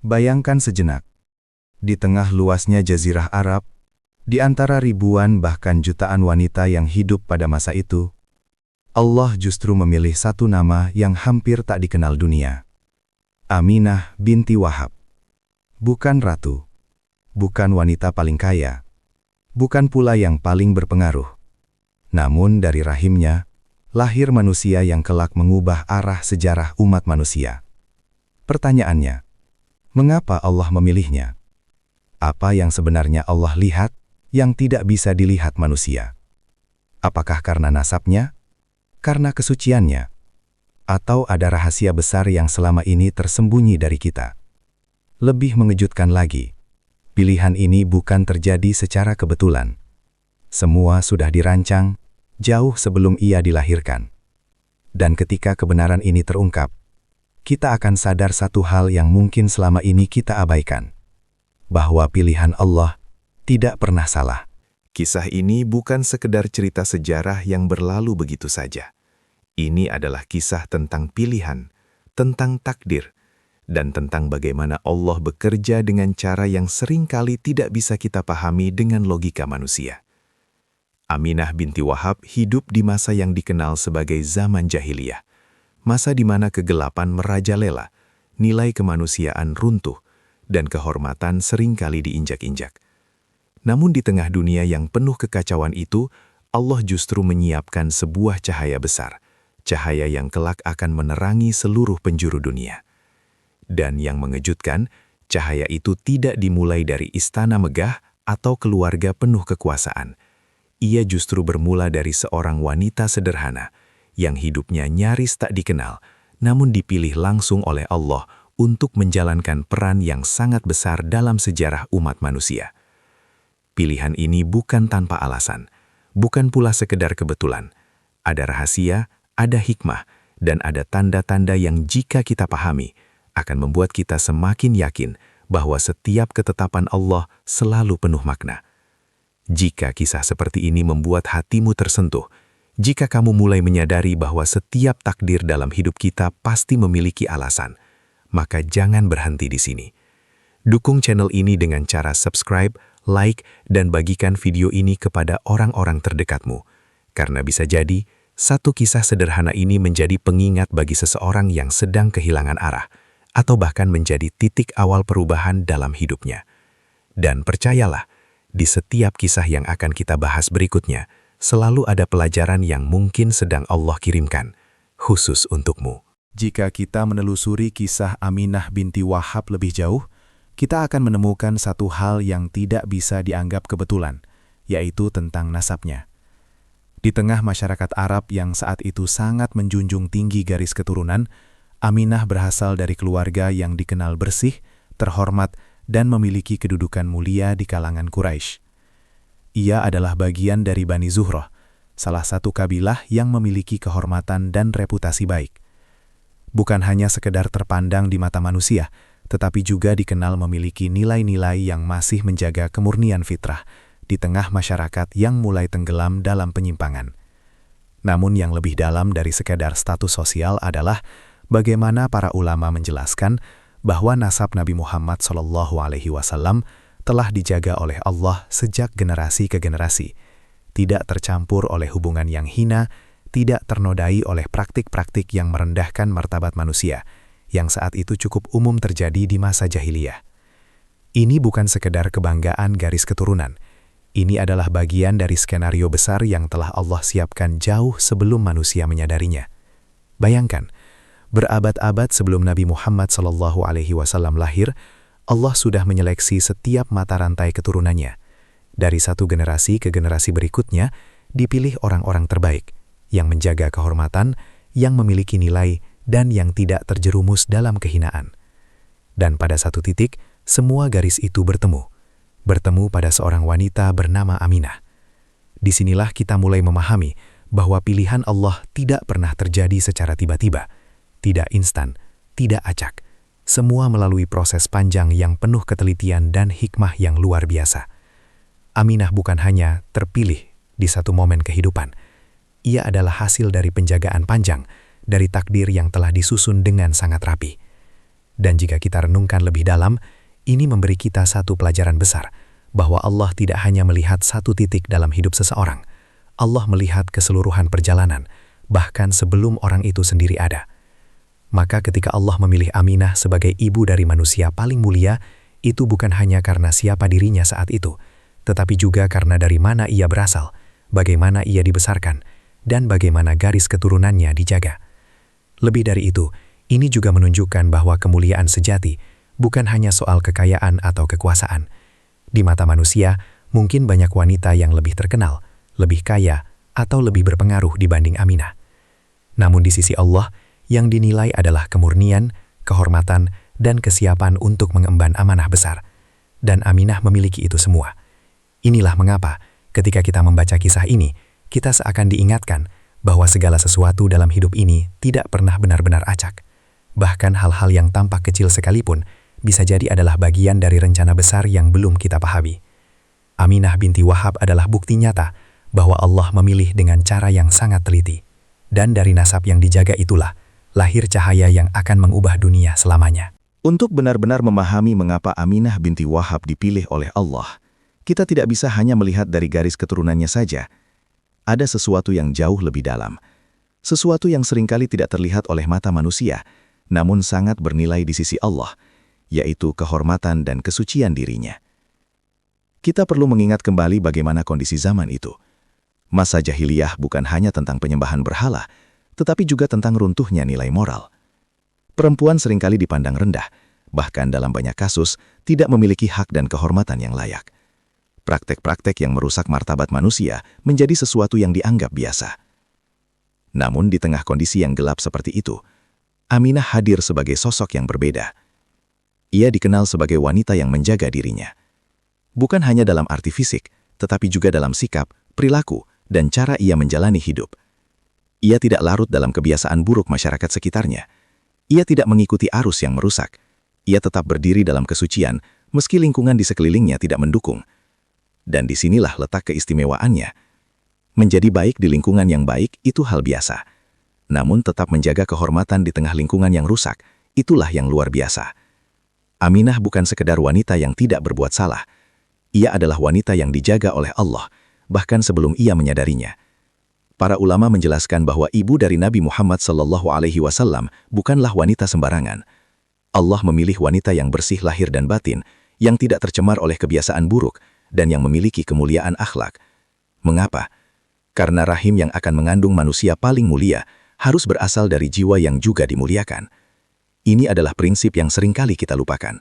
Bayangkan sejenak, di tengah luasnya Jazirah Arab, di antara ribuan bahkan jutaan wanita yang hidup pada masa itu, Allah justru memilih satu nama yang hampir tak dikenal dunia. Aminah binti Wahab. Bukan ratu, bukan wanita paling kaya, bukan pula yang paling berpengaruh. Namun dari rahimnya, lahir manusia yang kelak mengubah arah sejarah umat manusia. Pertanyaannya, mengapa Allah memilihnya? Apa yang sebenarnya Allah lihat yang tidak bisa dilihat manusia? Apakah karena nasabnya? Karena kesuciannya? Atau ada rahasia besar yang selama ini tersembunyi dari kita? Lebih mengejutkan lagi, pilihan ini bukan terjadi secara kebetulan. Semua sudah dirancang jauh sebelum ia dilahirkan. Dan ketika kebenaran ini terungkap, kita akan sadar satu hal yang mungkin selama ini kita abaikan, bahwa pilihan Allah tidak pernah salah. Kisah ini bukan sekedar cerita sejarah yang berlalu begitu saja. Ini adalah kisah tentang pilihan, tentang takdir, dan tentang bagaimana Allah bekerja dengan cara yang seringkali tidak bisa kita pahami dengan logika manusia. Aminah binti Wahab hidup di masa yang dikenal sebagai zaman jahiliyah. Masa di mana kegelapan merajalela, nilai kemanusiaan runtuh, dan kehormatan seringkali diinjak-injak. Namun di tengah dunia yang penuh kekacauan itu, Allah justru menyiapkan sebuah cahaya besar, cahaya yang kelak akan menerangi seluruh penjuru dunia. Dan yang mengejutkan, cahaya itu tidak dimulai dari istana megah atau keluarga penuh kekuasaan. Ia justru bermula dari seorang wanita sederhana, yang hidupnya nyaris tak dikenal, namun dipilih langsung oleh Allah untuk menjalankan peran yang sangat besar dalam sejarah umat manusia. Pilihan ini bukan tanpa alasan, bukan pula sekedar kebetulan. Ada rahasia, ada hikmah, dan ada tanda-tanda yang jika kita pahami, akan membuat kita semakin yakin bahwa setiap ketetapan Allah selalu penuh makna. Jika kisah seperti ini membuat hatimu tersentuh, jika kamu mulai menyadari bahwa setiap takdir dalam hidup kita pasti memiliki alasan, maka jangan berhenti di sini. Dukung channel ini dengan cara subscribe, like, dan bagikan video ini kepada orang-orang terdekatmu. Karena bisa jadi, satu kisah sederhana ini menjadi pengingat bagi seseorang yang sedang kehilangan arah, atau bahkan menjadi titik awal perubahan dalam hidupnya. Dan percayalah, di setiap kisah yang akan kita bahas berikutnya, selalu ada pelajaran yang mungkin sedang Allah kirimkan, khusus untukmu. Jika kita menelusuri kisah Aminah binti Wahab lebih jauh, kita akan menemukan satu hal yang tidak bisa dianggap kebetulan, yaitu tentang nasabnya. Di tengah masyarakat Arab yang saat itu sangat menjunjung tinggi garis keturunan, Aminah berasal dari keluarga yang dikenal bersih, terhormat, dan memiliki kedudukan mulia di kalangan Quraisy. Ia adalah bagian dari Bani Zuhroh, salah satu kabilah yang memiliki kehormatan dan reputasi baik. Bukan hanya sekedar terpandang di mata manusia, tetapi juga dikenal memiliki nilai-nilai yang masih menjaga kemurnian fitrah di tengah masyarakat yang mulai tenggelam dalam penyimpangan. Namun yang lebih dalam dari sekedar status sosial adalah bagaimana para ulama menjelaskan bahwa nasab Nabi Muhammad SAW telah dijaga oleh Allah sejak generasi ke generasi, tidak tercampur oleh hubungan yang hina, tidak ternodai oleh praktik-praktik yang merendahkan martabat manusia, yang saat itu cukup umum terjadi di masa jahiliyah. Ini bukan sekedar kebanggaan garis keturunan, ini adalah bagian dari skenario besar yang telah Allah siapkan jauh sebelum manusia menyadarinya. Bayangkan, berabad-abad sebelum Nabi Muhammad SAW lahir, Allah sudah menyeleksi setiap mata rantai keturunannya. Dari satu generasi ke generasi berikutnya, dipilih orang-orang terbaik, yang menjaga kehormatan, yang memiliki nilai, dan yang tidak terjerumus dalam kehinaan. Dan pada satu titik, semua garis itu bertemu pada seorang wanita bernama Aminah. Disinilah kita mulai memahami bahwa pilihan Allah tidak pernah terjadi secara tiba-tiba, tidak instan, tidak acak. Semua melalui proses panjang yang penuh ketelitian dan hikmah yang luar biasa. Aminah bukan hanya terpilih di satu momen kehidupan. Ia adalah hasil dari penjagaan panjang, dari takdir yang telah disusun dengan sangat rapi. Dan jika kita renungkan lebih dalam, ini memberi kita satu pelajaran besar, bahwa Allah tidak hanya melihat satu titik dalam hidup seseorang. Allah melihat keseluruhan perjalanan, bahkan sebelum orang itu sendiri ada. Maka ketika Allah memilih Aminah sebagai ibu dari manusia paling mulia, itu bukan hanya karena siapa dirinya saat itu, tetapi juga karena dari mana ia berasal, bagaimana ia dibesarkan, dan bagaimana garis keturunannya dijaga. Lebih dari itu, ini juga menunjukkan bahwa kemuliaan sejati bukan hanya soal kekayaan atau kekuasaan. Di mata manusia, mungkin banyak wanita yang lebih terkenal, lebih kaya, atau lebih berpengaruh dibanding Aminah. Namun di sisi Allah, yang dinilai adalah kemurnian, kehormatan, dan kesiapan untuk mengemban amanah besar. Dan Aminah memiliki itu semua. Inilah mengapa, ketika kita membaca kisah ini, kita seakan diingatkan bahwa segala sesuatu dalam hidup ini tidak pernah benar-benar acak. Bahkan hal-hal yang tampak kecil sekalipun bisa jadi adalah bagian dari rencana besar yang belum kita pahami. Aminah binti Wahab adalah bukti nyata bahwa Allah memilih dengan cara yang sangat teliti. Dan dari nasab yang dijaga itulah, lahir cahaya yang akan mengubah dunia selamanya. Untuk benar-benar memahami mengapa Aminah binti Wahab dipilih oleh Allah, kita tidak bisa hanya melihat dari garis keturunannya saja. Ada sesuatu yang jauh lebih dalam. Sesuatu yang seringkali tidak terlihat oleh mata manusia, namun sangat bernilai di sisi Allah, yaitu kehormatan dan kesucian dirinya. Kita perlu mengingat kembali bagaimana kondisi zaman itu. Masa jahiliyah bukan hanya tentang penyembahan berhala, tetapi juga tentang runtuhnya nilai moral. Perempuan seringkali dipandang rendah, bahkan dalam banyak kasus tidak memiliki hak dan kehormatan yang layak. Praktek-praktek yang merusak martabat manusia menjadi sesuatu yang dianggap biasa. Namun di tengah kondisi yang gelap seperti itu, Aminah hadir sebagai sosok yang berbeda. Ia dikenal sebagai wanita yang menjaga dirinya. Bukan hanya dalam arti fisik, tetapi juga dalam sikap, perilaku, dan cara ia menjalani hidup. Ia tidak larut dalam kebiasaan buruk masyarakat sekitarnya. Ia tidak mengikuti arus yang merusak. Ia tetap berdiri dalam kesucian, meski lingkungan di sekelilingnya tidak mendukung. Dan disinilah letak keistimewaannya. Menjadi baik di lingkungan yang baik itu hal biasa. Namun tetap menjaga kehormatan di tengah lingkungan yang rusak, itulah yang luar biasa. Aminah bukan sekedar wanita yang tidak berbuat salah. Ia adalah wanita yang dijaga oleh Allah, bahkan sebelum ia menyadarinya. Para ulama menjelaskan bahwa ibu dari Nabi Muhammad SAW bukanlah wanita sembarangan. Allah memilih wanita yang bersih lahir dan batin, yang tidak tercemar oleh kebiasaan buruk, dan yang memiliki kemuliaan akhlak. Mengapa? Karena rahim yang akan mengandung manusia paling mulia harus berasal dari jiwa yang juga dimuliakan. Ini adalah prinsip yang seringkali kita lupakan.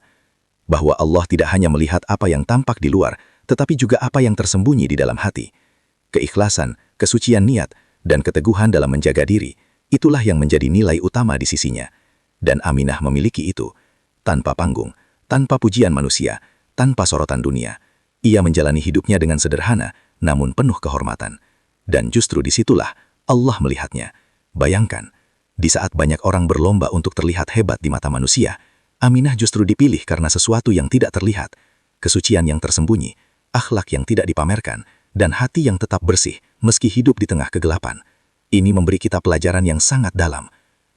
Bahwa Allah tidak hanya melihat apa yang tampak di luar, tetapi juga apa yang tersembunyi di dalam hati. Keikhlasan, kesucian niat, dan keteguhan dalam menjaga diri, itulah yang menjadi nilai utama di sisinya. Dan Aminah memiliki itu. Tanpa panggung, tanpa pujian manusia, tanpa sorotan dunia. Ia menjalani hidupnya dengan sederhana, namun penuh kehormatan. Dan justru disitulah Allah melihatnya. Bayangkan, di saat banyak orang berlomba untuk terlihat hebat di mata manusia, Aminah justru dipilih karena sesuatu yang tidak terlihat, kesucian yang tersembunyi, akhlak yang tidak dipamerkan, dan hati yang tetap bersih meski hidup di tengah kegelapan. Ini memberi kita pelajaran yang sangat dalam,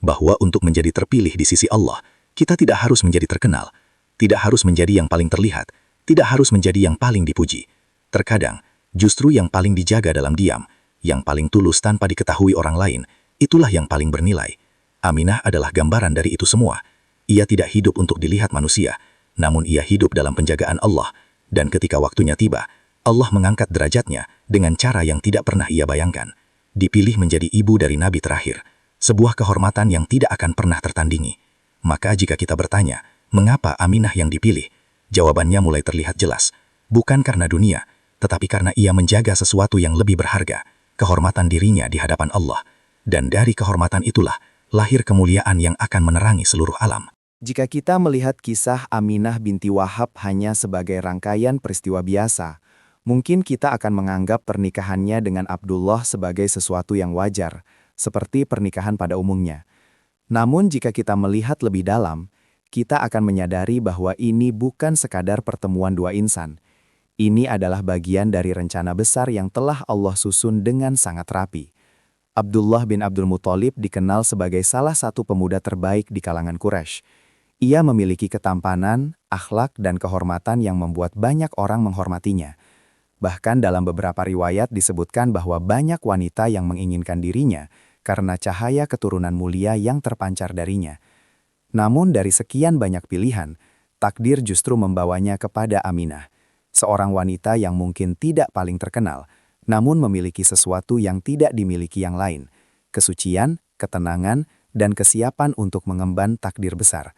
bahwa untuk menjadi terpilih di sisi Allah, kita tidak harus menjadi terkenal, tidak harus menjadi yang paling terlihat, tidak harus menjadi yang paling dipuji. Terkadang, justru yang paling dijaga dalam diam, yang paling tulus tanpa diketahui orang lain, itulah yang paling bernilai. Aminah adalah gambaran dari itu semua. Ia tidak hidup untuk dilihat manusia, namun ia hidup dalam penjagaan Allah, dan ketika waktunya tiba, Allah mengangkat derajatnya dengan cara yang tidak pernah ia bayangkan. Dipilih menjadi ibu dari Nabi terakhir, sebuah kehormatan yang tidak akan pernah tertandingi. Maka jika kita bertanya, mengapa Aminah yang dipilih? Jawabannya mulai terlihat jelas. Bukan karena dunia, tetapi karena ia menjaga sesuatu yang lebih berharga, kehormatan dirinya di hadapan Allah. Dan dari kehormatan itulah, lahir kemuliaan yang akan menerangi seluruh alam. Jika kita melihat kisah Aminah binti Wahab hanya sebagai rangkaian peristiwa biasa, mungkin kita akan menganggap pernikahannya dengan Abdullah sebagai sesuatu yang wajar, seperti pernikahan pada umumnya. Namun jika kita melihat lebih dalam, kita akan menyadari bahwa ini bukan sekadar pertemuan dua insan. Ini adalah bagian dari rencana besar yang telah Allah susun dengan sangat rapi. Abdullah bin Abdul Muthalib dikenal sebagai salah satu pemuda terbaik di kalangan Quraisy. Ia memiliki ketampanan, akhlak, dan kehormatan yang membuat banyak orang menghormatinya. Bahkan dalam beberapa riwayat disebutkan bahwa banyak wanita yang menginginkan dirinya karena cahaya keturunan mulia yang terpancar darinya. Namun dari sekian banyak pilihan, takdir justru membawanya kepada Aminah, seorang wanita yang mungkin tidak paling terkenal, namun memiliki sesuatu yang tidak dimiliki yang lain, kesucian, ketenangan, dan kesiapan untuk mengemban takdir besar.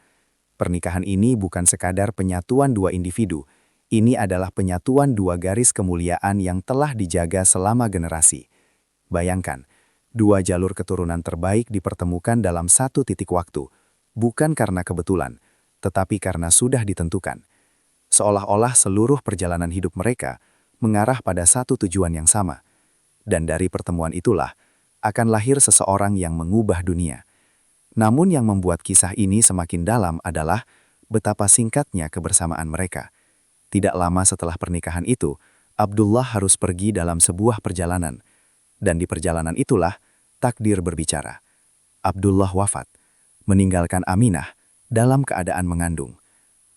Pernikahan ini bukan sekadar penyatuan dua individu, ini adalah penyatuan dua garis kemuliaan yang telah dijaga selama generasi. Bayangkan, dua jalur keturunan terbaik dipertemukan dalam satu titik waktu, bukan karena kebetulan, tetapi karena sudah ditentukan. Seolah-olah seluruh perjalanan hidup mereka mengarah pada satu tujuan yang sama. Dan dari pertemuan itulah, akan lahir seseorang yang mengubah dunia. Namun yang membuat kisah ini semakin dalam adalah betapa singkatnya kebersamaan mereka. Tidak lama setelah pernikahan itu, Abdullah harus pergi dalam sebuah perjalanan. Dan di perjalanan itulah, takdir berbicara. Abdullah wafat, meninggalkan Aminah dalam keadaan mengandung.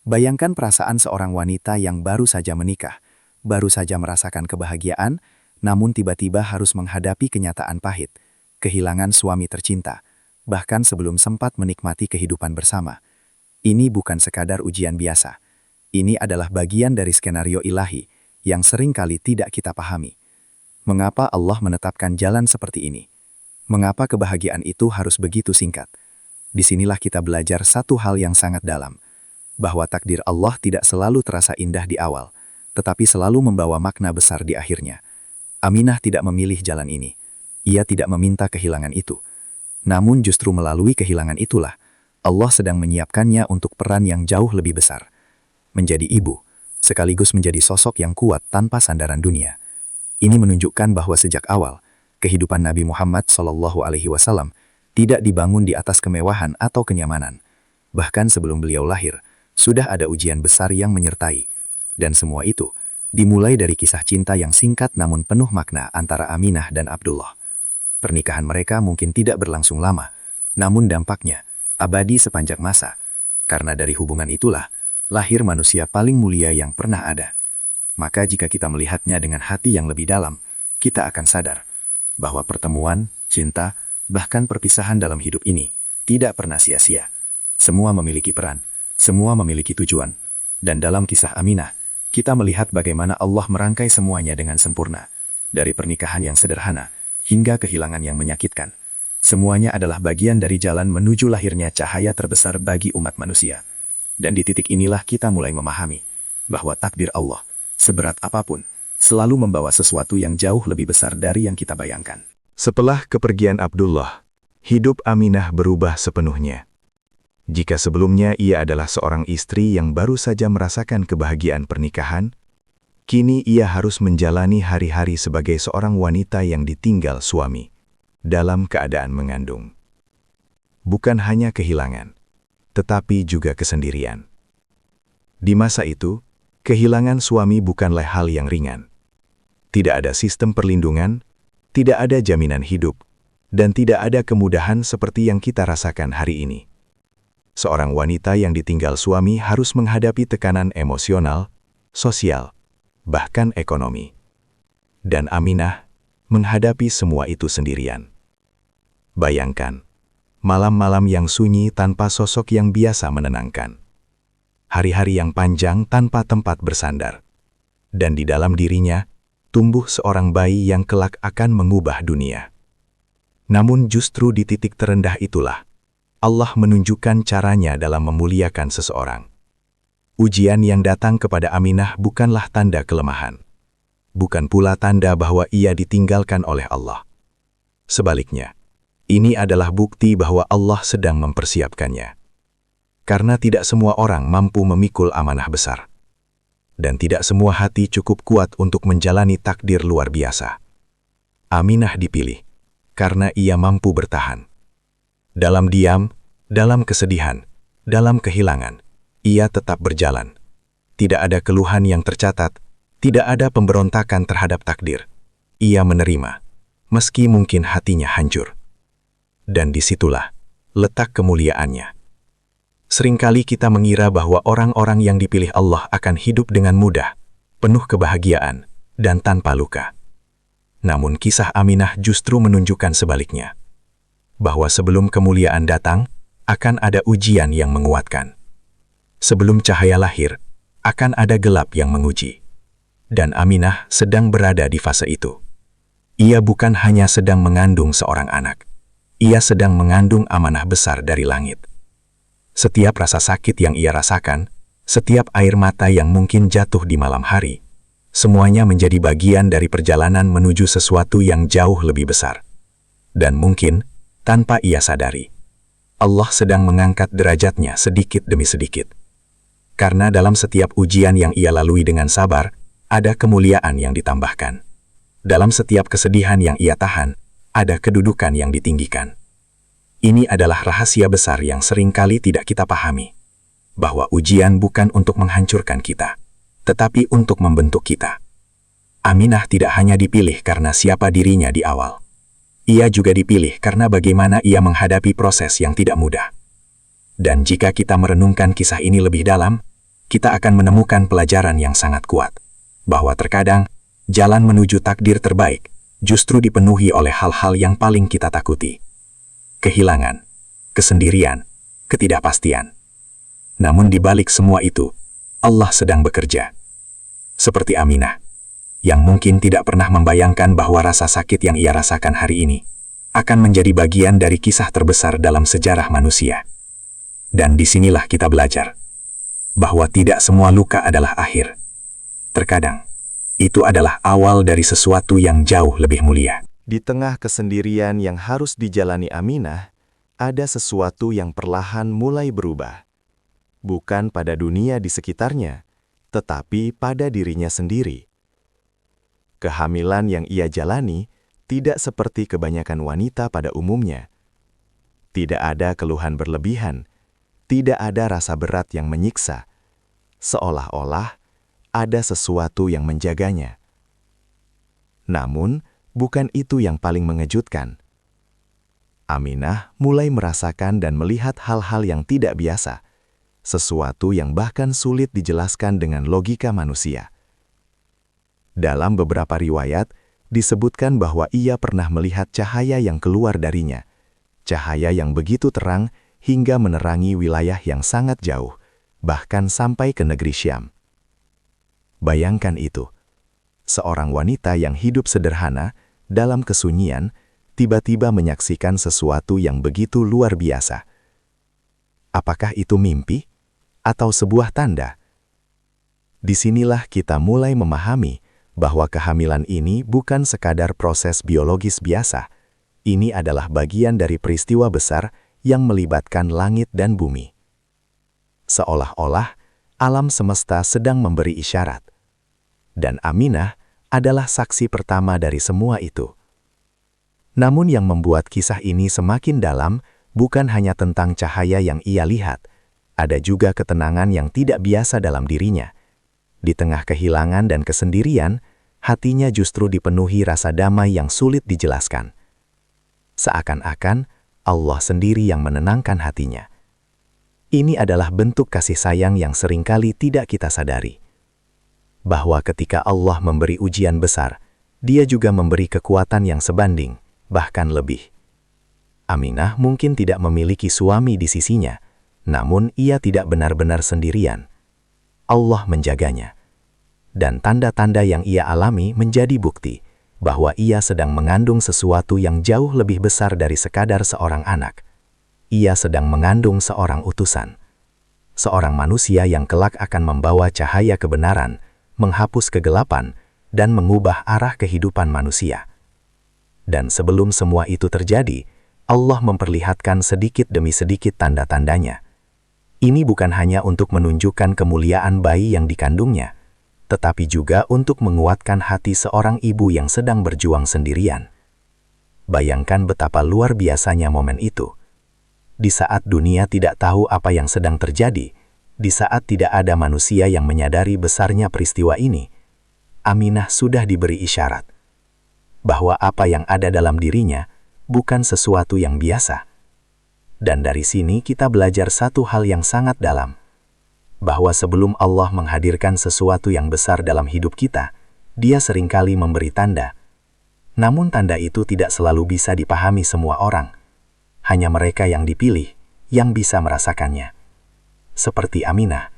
Bayangkan perasaan seorang wanita yang baru saja menikah, baru saja merasakan kebahagiaan, namun tiba-tiba harus menghadapi kenyataan pahit, kehilangan suami tercinta, bahkan sebelum sempat menikmati kehidupan bersama. Ini bukan sekadar ujian biasa. Ini adalah bagian dari skenario ilahi yang sering kali tidak kita pahami. Mengapa Allah menetapkan jalan seperti ini? Mengapa kebahagiaan itu harus begitu singkat? Disinilah kita belajar satu hal yang sangat dalam, bahwa takdir Allah tidak selalu terasa indah di awal, tetapi selalu membawa makna besar di akhirnya. Aminah tidak memilih jalan ini. Ia tidak meminta kehilangan itu. Namun justru melalui kehilangan itulah, Allah sedang menyiapkannya untuk peran yang jauh lebih besar. Menjadi ibu, sekaligus menjadi sosok yang kuat tanpa sandaran dunia. Ini menunjukkan bahwa sejak awal, kehidupan Nabi Muhammad SAW tidak dibangun di atas kemewahan atau kenyamanan. Bahkan sebelum beliau lahir, sudah ada ujian besar yang menyertai. Dan semua itu dimulai dari kisah cinta yang singkat namun penuh makna antara Aminah dan Abdullah. Pernikahan mereka mungkin tidak berlangsung lama, namun dampaknya abadi sepanjang masa. Karena dari hubungan itulah, lahir manusia paling mulia yang pernah ada. Maka jika kita melihatnya dengan hati yang lebih dalam, kita akan sadar bahwa pertemuan, cinta, bahkan perpisahan dalam hidup ini tidak pernah sia-sia. Semua memiliki peran, semua memiliki tujuan. Dan dalam kisah Aminah, kita melihat bagaimana Allah merangkai semuanya dengan sempurna. Dari pernikahan yang sederhana, hingga kehilangan yang menyakitkan. Semuanya adalah bagian dari jalan menuju lahirnya cahaya terbesar bagi umat manusia. Dan di titik inilah kita mulai memahami bahwa takdir Allah, seberat apapun, selalu membawa sesuatu yang jauh lebih besar dari yang kita bayangkan. Setelah kepergian Abdullah, hidup Aminah berubah sepenuhnya. Jika sebelumnya ia adalah seorang istri yang baru saja merasakan kebahagiaan pernikahan, kini ia harus menjalani hari-hari sebagai seorang wanita yang ditinggal suami, dalam keadaan mengandung. Bukan hanya kehilangan, tetapi juga kesendirian. Di masa itu, kehilangan suami bukanlah hal yang ringan. Tidak ada sistem perlindungan, tidak ada jaminan hidup, dan tidak ada kemudahan seperti yang kita rasakan hari ini. Seorang wanita yang ditinggal suami harus menghadapi tekanan emosional, sosial, bahkan ekonomi. Dan Aminah menghadapi semua itu sendirian. Bayangkan, malam-malam yang sunyi tanpa sosok yang biasa menenangkan. Hari-hari yang panjang tanpa tempat bersandar. Dan di dalam dirinya, tumbuh seorang bayi yang kelak akan mengubah dunia. Namun justru di titik terendah itulah, Allah menunjukkan caranya dalam memuliakan seseorang. Ujian yang datang kepada Aminah bukanlah tanda kelemahan. Bukan pula tanda bahwa ia ditinggalkan oleh Allah. Sebaliknya, ini adalah bukti bahwa Allah sedang mempersiapkannya. Karena tidak semua orang mampu memikul amanah besar. Dan tidak semua hati cukup kuat untuk menjalani takdir luar biasa. Aminah dipilih karena ia mampu bertahan. Dalam diam, dalam kesedihan, dalam kehilangan, ia tetap berjalan. Tidak ada keluhan yang tercatat, tidak ada pemberontakan terhadap takdir. Ia menerima, meski mungkin hatinya hancur. Dan disitulah letak kemuliaannya. Seringkali kita mengira bahwa orang-orang yang dipilih Allah akan hidup dengan mudah, penuh kebahagiaan, dan tanpa luka. Namun kisah Aminah justru menunjukkan sebaliknya. Bahwa sebelum kemuliaan datang, akan ada ujian yang menguatkan. Sebelum cahaya lahir, akan ada gelap yang menguji. Dan Aminah sedang berada di fase itu. Ia bukan hanya sedang mengandung seorang anak. Ia sedang mengandung amanah besar dari langit. Setiap rasa sakit yang ia rasakan, setiap air mata yang mungkin jatuh di malam hari, semuanya menjadi bagian dari perjalanan menuju sesuatu yang jauh lebih besar. Dan mungkin, tanpa ia sadari, Allah sedang mengangkat derajatnya sedikit demi sedikit. Karena dalam setiap ujian yang ia lalui dengan sabar, ada kemuliaan yang ditambahkan. Dalam setiap kesedihan yang ia tahan, ada kedudukan yang ditinggikan. Ini adalah rahasia besar yang seringkali tidak kita pahami. Bahwa ujian bukan untuk menghancurkan kita, tetapi untuk membentuk kita. Aminah tidak hanya dipilih karena siapa dirinya di awal. Ia juga dipilih karena bagaimana ia menghadapi proses yang tidak mudah. Dan jika kita merenungkan kisah ini lebih dalam, kita akan menemukan pelajaran yang sangat kuat. Bahwa terkadang, jalan menuju takdir terbaik justru dipenuhi oleh hal-hal yang paling kita takuti. Kehilangan, kesendirian, ketidakpastian. Namun di balik semua itu, Allah sedang bekerja. Seperti Aminah, yang mungkin tidak pernah membayangkan bahwa rasa sakit yang ia rasakan hari ini akan menjadi bagian dari kisah terbesar dalam sejarah manusia. Dan disinilah kita belajar bahwa tidak semua luka adalah akhir. Terkadang, itu adalah awal dari sesuatu yang jauh lebih mulia. Di tengah kesendirian yang harus dijalani Aminah, ada sesuatu yang perlahan mulai berubah. Bukan pada dunia di sekitarnya, tetapi pada dirinya sendiri. Kehamilan yang ia jalani tidak seperti kebanyakan wanita pada umumnya. Tidak ada keluhan berlebihan, tidak ada rasa berat yang menyiksa, seolah-olah ada sesuatu yang menjaganya. Namun, bukan itu yang paling mengejutkan. Aminah mulai merasakan dan melihat hal-hal yang tidak biasa, sesuatu yang bahkan sulit dijelaskan dengan logika manusia. Dalam beberapa riwayat, disebutkan bahwa ia pernah melihat cahaya yang keluar darinya, cahaya yang begitu terang hingga menerangi wilayah yang sangat jauh, bahkan sampai ke negeri Syam. Bayangkan itu. Seorang wanita yang hidup sederhana, dalam kesunyian, tiba-tiba menyaksikan sesuatu yang begitu luar biasa. Apakah itu mimpi? Atau sebuah tanda? Disinilah kita mulai memahami bahwa kehamilan ini bukan sekadar proses biologis biasa. Ini adalah bagian dari peristiwa besar yang melibatkan langit dan bumi. Seolah-olah, alam semesta sedang memberi isyarat. Dan Aminah adalah saksi pertama dari semua itu. Namun yang membuat kisah ini semakin dalam bukan hanya tentang cahaya yang ia lihat, ada juga ketenangan yang tidak biasa dalam dirinya. Di tengah kehilangan dan kesendirian, hatinya justru dipenuhi rasa damai yang sulit dijelaskan. Seakan-akan Allah sendiri yang menenangkan hatinya. Ini adalah bentuk kasih sayang yang seringkali tidak kita sadari. Bahwa ketika Allah memberi ujian besar, Dia juga memberi kekuatan yang sebanding, bahkan lebih. Aminah mungkin tidak memiliki suami di sisinya, namun ia tidak benar-benar sendirian. Allah menjaganya. Dan tanda-tanda yang ia alami menjadi bukti bahwa ia sedang mengandung sesuatu yang jauh lebih besar dari sekadar seorang anak. Ia sedang mengandung seorang utusan. Seorang manusia yang kelak akan membawa cahaya kebenaran, menghapus kegelapan, dan mengubah arah kehidupan manusia. Dan sebelum semua itu terjadi, Allah memperlihatkan sedikit demi sedikit tanda-tandanya. Ini bukan hanya untuk menunjukkan kemuliaan bayi yang dikandungnya, tetapi juga untuk menguatkan hati seorang ibu yang sedang berjuang sendirian. Bayangkan betapa luar biasanya momen itu. Di saat dunia tidak tahu apa yang sedang terjadi, di saat tidak ada manusia yang menyadari besarnya peristiwa ini, Aminah sudah diberi isyarat bahwa apa yang ada dalam dirinya bukan sesuatu yang biasa. Dan dari sini kita belajar satu hal yang sangat dalam, bahwa sebelum Allah menghadirkan sesuatu yang besar dalam hidup kita, Dia seringkali memberi tanda. Namun tanda itu tidak selalu bisa dipahami semua orang. Hanya mereka yang dipilih yang bisa merasakannya. Seperti Aminah,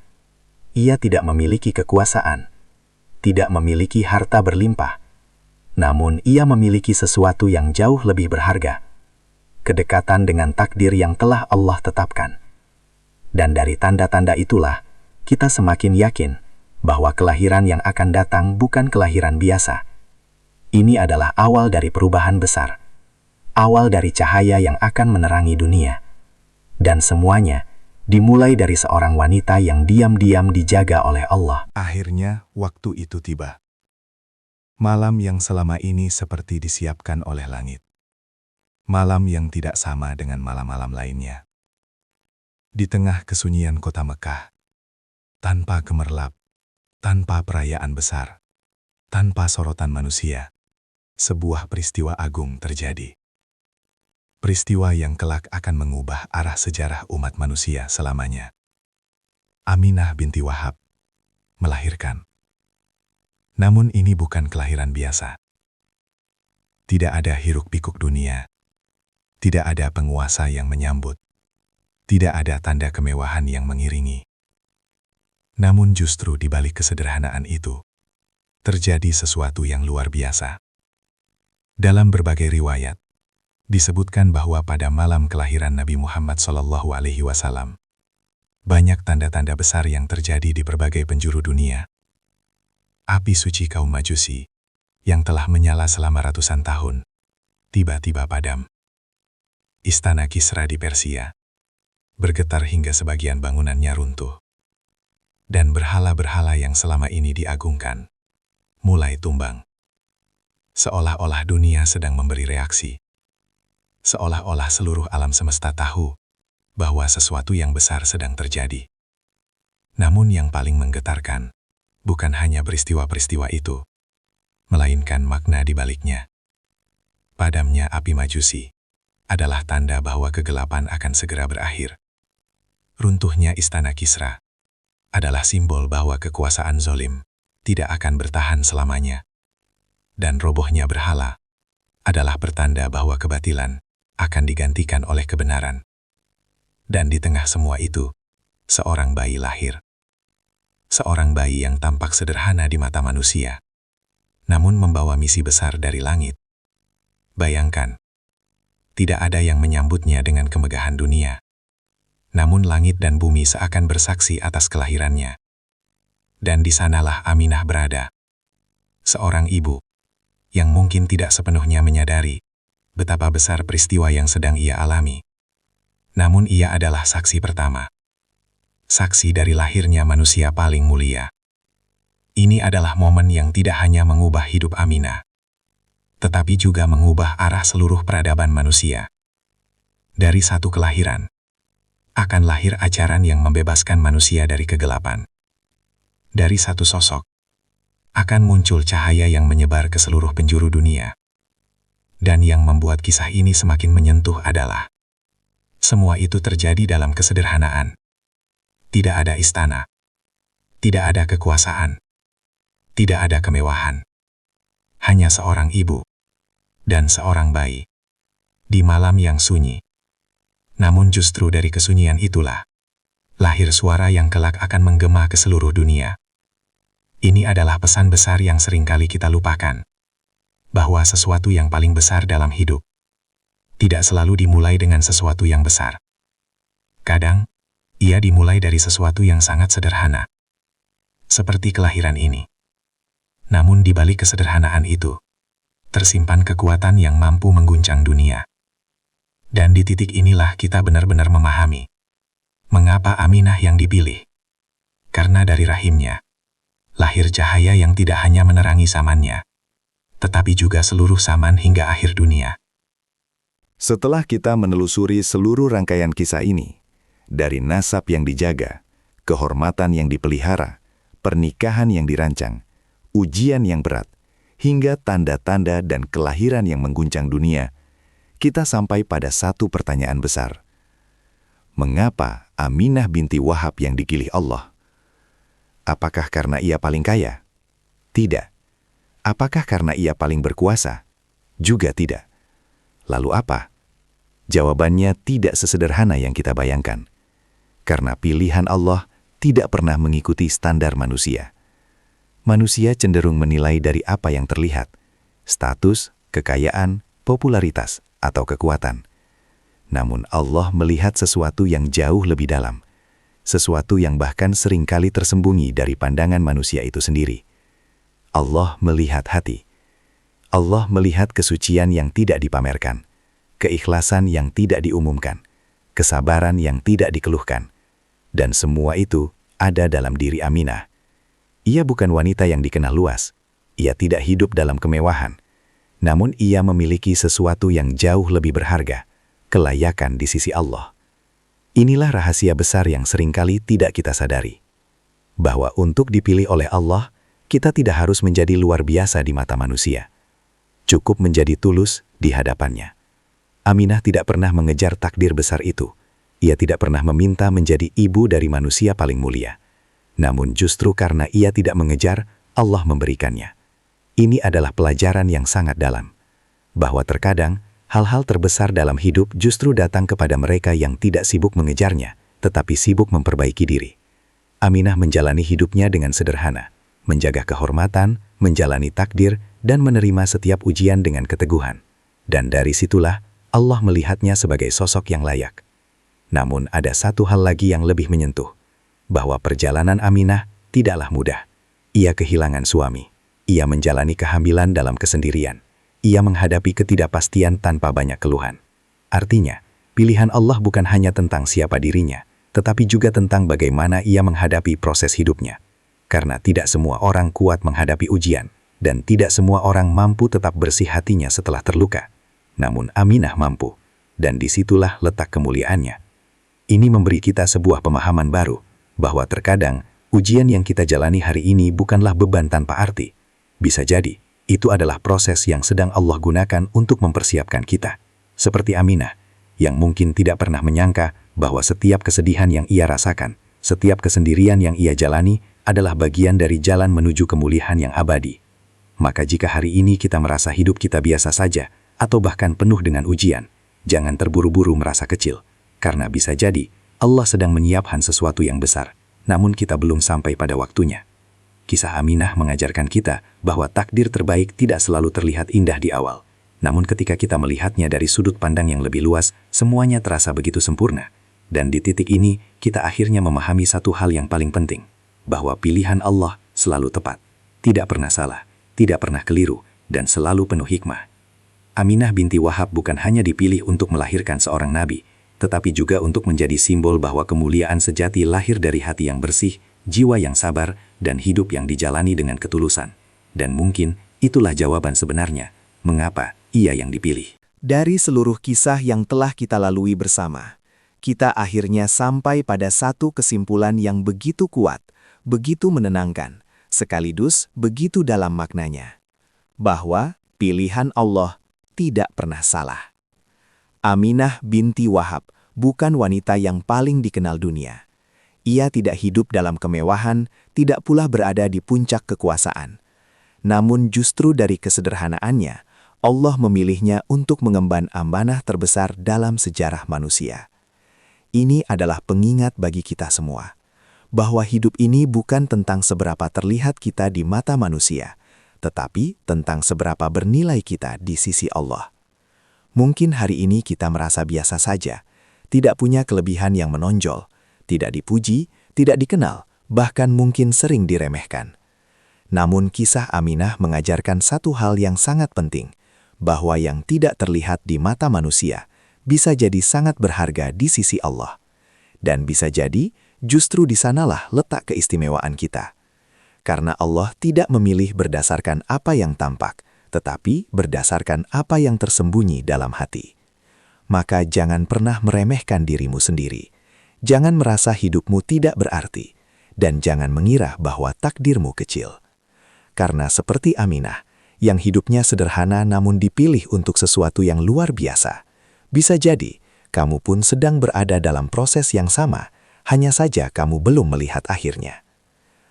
ia tidak memiliki kekuasaan, tidak memiliki harta berlimpah, namun ia memiliki sesuatu yang jauh lebih berharga, kedekatan dengan takdir yang telah Allah tetapkan. Dan dari tanda-tanda itulah, kita semakin yakin bahwa kelahiran yang akan datang bukan kelahiran biasa. Ini adalah awal dari perubahan besar, awal dari cahaya yang akan menerangi dunia. Dan semuanya dimulai dari seorang wanita yang diam-diam dijaga oleh Allah. Akhirnya, waktu itu tiba. Malam yang selama ini seperti disiapkan oleh langit. Malam yang tidak sama dengan malam-malam lainnya. Di tengah kesunyian kota Mekah, tanpa gemerlap, tanpa perayaan besar, tanpa sorotan manusia, sebuah peristiwa agung terjadi. Peristiwa yang kelak akan mengubah arah sejarah umat manusia selamanya. Aminah binti Wahab melahirkan. Namun ini bukan kelahiran biasa. Tidak ada hiruk-pikuk dunia. Tidak ada penguasa yang menyambut. Tidak ada tanda kemewahan yang mengiringi. Namun justru di balik kesederhanaan itu, terjadi sesuatu yang luar biasa. Dalam berbagai riwayat, disebutkan bahwa pada malam kelahiran Nabi Muhammad SAW, banyak tanda-tanda besar yang terjadi di berbagai penjuru dunia. Api suci kaum Majusi, yang telah menyala selama ratusan tahun, tiba-tiba padam. Istana Kisra di Persia, bergetar hingga sebagian bangunannya runtuh. Dan berhala-berhala yang selama ini diagungkan, mulai tumbang. Seolah-olah dunia sedang memberi reaksi. Seolah-olah seluruh alam semesta tahu bahwa sesuatu yang besar sedang terjadi. Namun yang paling menggetarkan, bukan hanya peristiwa-peristiwa itu, melainkan makna di baliknya. Padamnya api Majusi adalah tanda bahwa kegelapan akan segera berakhir. Runtuhnya Istana Kisra adalah simbol bahwa kekuasaan zolim tidak akan bertahan selamanya. Dan robohnya berhala adalah pertanda bahwa kebatilan akan digantikan oleh kebenaran. Dan di tengah semua itu, seorang bayi lahir. Seorang bayi yang tampak sederhana di mata manusia, namun membawa misi besar dari langit. Bayangkan, tidak ada yang menyambutnya dengan kemegahan dunia. Namun langit dan bumi seakan bersaksi atas kelahirannya. Dan di sanalah Aminah berada. Seorang ibu yang mungkin tidak sepenuhnya menyadari betapa besar peristiwa yang sedang ia alami. Namun ia adalah saksi pertama. Saksi dari lahirnya manusia paling mulia. Ini adalah momen yang tidak hanya mengubah hidup Aminah, tetapi juga mengubah arah seluruh peradaban manusia. Dari satu kelahiran, akan lahir ajaran yang membebaskan manusia dari kegelapan. Dari satu sosok, akan muncul cahaya yang menyebar ke seluruh penjuru dunia. Dan yang membuat kisah ini semakin menyentuh adalah, semua itu terjadi dalam kesederhanaan. Tidak ada istana, tidak ada kekuasaan, tidak ada kemewahan. Hanya seorang ibu dan seorang bayi di malam yang sunyi. Namun justru dari kesunyian itulah, lahir suara yang kelak akan menggema ke seluruh dunia. Ini adalah pesan besar yang seringkali kita lupakan. Bahwa sesuatu yang paling besar dalam hidup tidak selalu dimulai dengan sesuatu yang besar. Kadang, ia dimulai dari sesuatu yang sangat sederhana. Seperti kelahiran ini. Namun di balik kesederhanaan itu, tersimpan kekuatan yang mampu mengguncang dunia. Dan di titik inilah kita benar-benar memahami mengapa Aminah yang dipilih. Karena dari rahimnya, lahir cahaya yang tidak hanya menerangi zamannya, tetapi juga seluruh zaman hingga akhir dunia. Setelah kita menelusuri seluruh rangkaian kisah ini, dari nasab yang dijaga, kehormatan yang dipelihara, pernikahan yang dirancang, ujian yang berat, hingga tanda-tanda dan kelahiran yang mengguncang dunia, kita sampai pada satu pertanyaan besar. Mengapa Aminah binti Wahab yang dipilih Allah? Apakah karena ia paling kaya? Tidak. Apakah karena ia paling berkuasa? Juga tidak. Lalu apa? Jawabannya tidak sesederhana yang kita bayangkan. Karena pilihan Allah tidak pernah mengikuti standar manusia. Manusia cenderung menilai dari apa yang terlihat, status, kekayaan, popularitas, atau kekuatan. Namun Allah melihat sesuatu yang jauh lebih dalam, sesuatu yang bahkan seringkali tersembunyi dari pandangan manusia itu sendiri. Allah melihat hati. Allah melihat kesucian yang tidak dipamerkan, keikhlasan yang tidak diumumkan, kesabaran yang tidak dikeluhkan. Dan semua itu ada dalam diri Aminah. Ia bukan wanita yang dikenal luas. Ia tidak hidup dalam kemewahan. Namun ia memiliki sesuatu yang jauh lebih berharga, kelayakan di sisi Allah. Inilah rahasia besar yang seringkali tidak kita sadari. Bahwa untuk dipilih oleh Allah, kita tidak harus menjadi luar biasa di mata manusia. Cukup menjadi tulus di hadapannya. Aminah tidak pernah mengejar takdir besar itu. Ia tidak pernah meminta menjadi ibu dari manusia paling mulia. Namun justru karena ia tidak mengejar, Allah memberikannya. Ini adalah pelajaran yang sangat dalam. Bahwa terkadang, hal-hal terbesar dalam hidup justru datang kepada mereka yang tidak sibuk mengejarnya, tetapi sibuk memperbaiki diri. Aminah menjalani hidupnya dengan sederhana, menjaga kehormatan, menjalani takdir, dan menerima setiap ujian dengan keteguhan. Dan dari situlah, Allah melihatnya sebagai sosok yang layak. Namun ada satu hal lagi yang lebih menyentuh, bahwa perjalanan Aminah tidaklah mudah. Ia kehilangan suami. Ia menjalani kehamilan dalam kesendirian. Ia menghadapi ketidakpastian tanpa banyak keluhan. Artinya, pilihan Allah bukan hanya tentang siapa dirinya, tetapi juga tentang bagaimana ia menghadapi proses hidupnya. Karena tidak semua orang kuat menghadapi ujian, dan tidak semua orang mampu tetap bersih hatinya setelah terluka. Namun Aminah mampu, dan disitulah letak kemuliaannya. Ini memberi kita sebuah pemahaman baru, bahwa terkadang ujian yang kita jalani hari ini bukanlah beban tanpa arti. Bisa jadi, itu adalah proses yang sedang Allah gunakan untuk mempersiapkan kita. Seperti Aminah, yang mungkin tidak pernah menyangka bahwa setiap kesedihan yang ia rasakan, setiap kesendirian yang ia jalani, adalah bagian dari jalan menuju kemuliaan yang abadi. Maka jika hari ini kita merasa hidup kita biasa saja, atau bahkan penuh dengan ujian, jangan terburu-buru merasa kecil. Karena bisa jadi, Allah sedang menyiapkan sesuatu yang besar, namun kita belum sampai pada waktunya. Kisah Aminah mengajarkan kita bahwa takdir terbaik tidak selalu terlihat indah di awal. Namun ketika kita melihatnya dari sudut pandang yang lebih luas, semuanya terasa begitu sempurna. Dan di titik ini, kita akhirnya memahami satu hal yang paling penting, bahwa pilihan Allah selalu tepat, tidak pernah salah, tidak pernah keliru, dan selalu penuh hikmah. Aminah binti Wahab bukan hanya dipilih untuk melahirkan seorang nabi, tetapi juga untuk menjadi simbol bahwa kemuliaan sejati lahir dari hati yang bersih, jiwa yang sabar, dan hidup yang dijalani dengan ketulusan. Dan mungkin itulah jawaban sebenarnya, mengapa ia yang dipilih. Dari seluruh kisah yang telah kita lalui bersama, kita akhirnya sampai pada satu kesimpulan yang begitu kuat, begitu menenangkan, sekaligus begitu dalam maknanya. Bahwa pilihan Allah tidak pernah salah. Aminah binti Wahab bukan wanita yang paling dikenal dunia. Ia tidak hidup dalam kemewahan, tidak pula berada di puncak kekuasaan. Namun justru dari kesederhanaannya, Allah memilihnya untuk mengemban amanah terbesar dalam sejarah manusia. Ini adalah pengingat bagi kita semua, bahwa hidup ini bukan tentang seberapa terlihat kita di mata manusia, tetapi tentang seberapa bernilai kita di sisi Allah. Mungkin hari ini kita merasa biasa saja, tidak punya kelebihan yang menonjol, tidak dipuji, tidak dikenal, bahkan mungkin sering diremehkan. Namun kisah Aminah mengajarkan satu hal yang sangat penting, bahwa yang tidak terlihat di mata manusia bisa jadi sangat berharga di sisi Allah. Dan bisa jadi justru di sanalah letak keistimewaan kita. Karena Allah tidak memilih berdasarkan apa yang tampak, tetapi berdasarkan apa yang tersembunyi dalam hati. Maka jangan pernah meremehkan dirimu sendiri. Jangan merasa hidupmu tidak berarti. Dan jangan mengira bahwa takdirmu kecil. Karena seperti Aminah, yang hidupnya sederhana namun dipilih untuk sesuatu yang luar biasa. Bisa jadi, kamu pun sedang berada dalam proses yang sama, hanya saja kamu belum melihat akhirnya.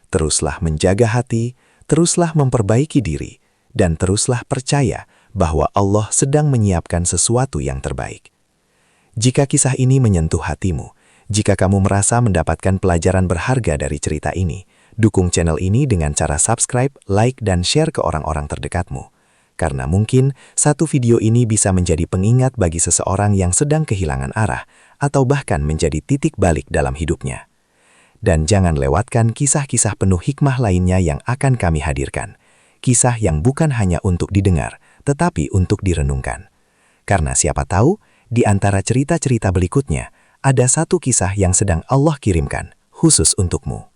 Teruslah menjaga hati, teruslah memperbaiki diri, dan teruslah percaya bahwa Allah sedang menyiapkan sesuatu yang terbaik. Jika kisah ini menyentuh hatimu, jika kamu merasa mendapatkan pelajaran berharga dari cerita ini, dukung channel ini dengan cara subscribe, like, dan share ke orang-orang terdekatmu. Karena mungkin satu video ini bisa menjadi pengingat bagi seseorang yang sedang kehilangan arah atau bahkan menjadi titik balik dalam hidupnya. Dan jangan lewatkan kisah-kisah penuh hikmah lainnya yang akan kami hadirkan. Kisah yang bukan hanya untuk didengar, tetapi untuk direnungkan. Karena siapa tahu, di antara cerita-cerita berikutnya, ada satu kisah yang sedang Allah kirimkan, khusus untukmu.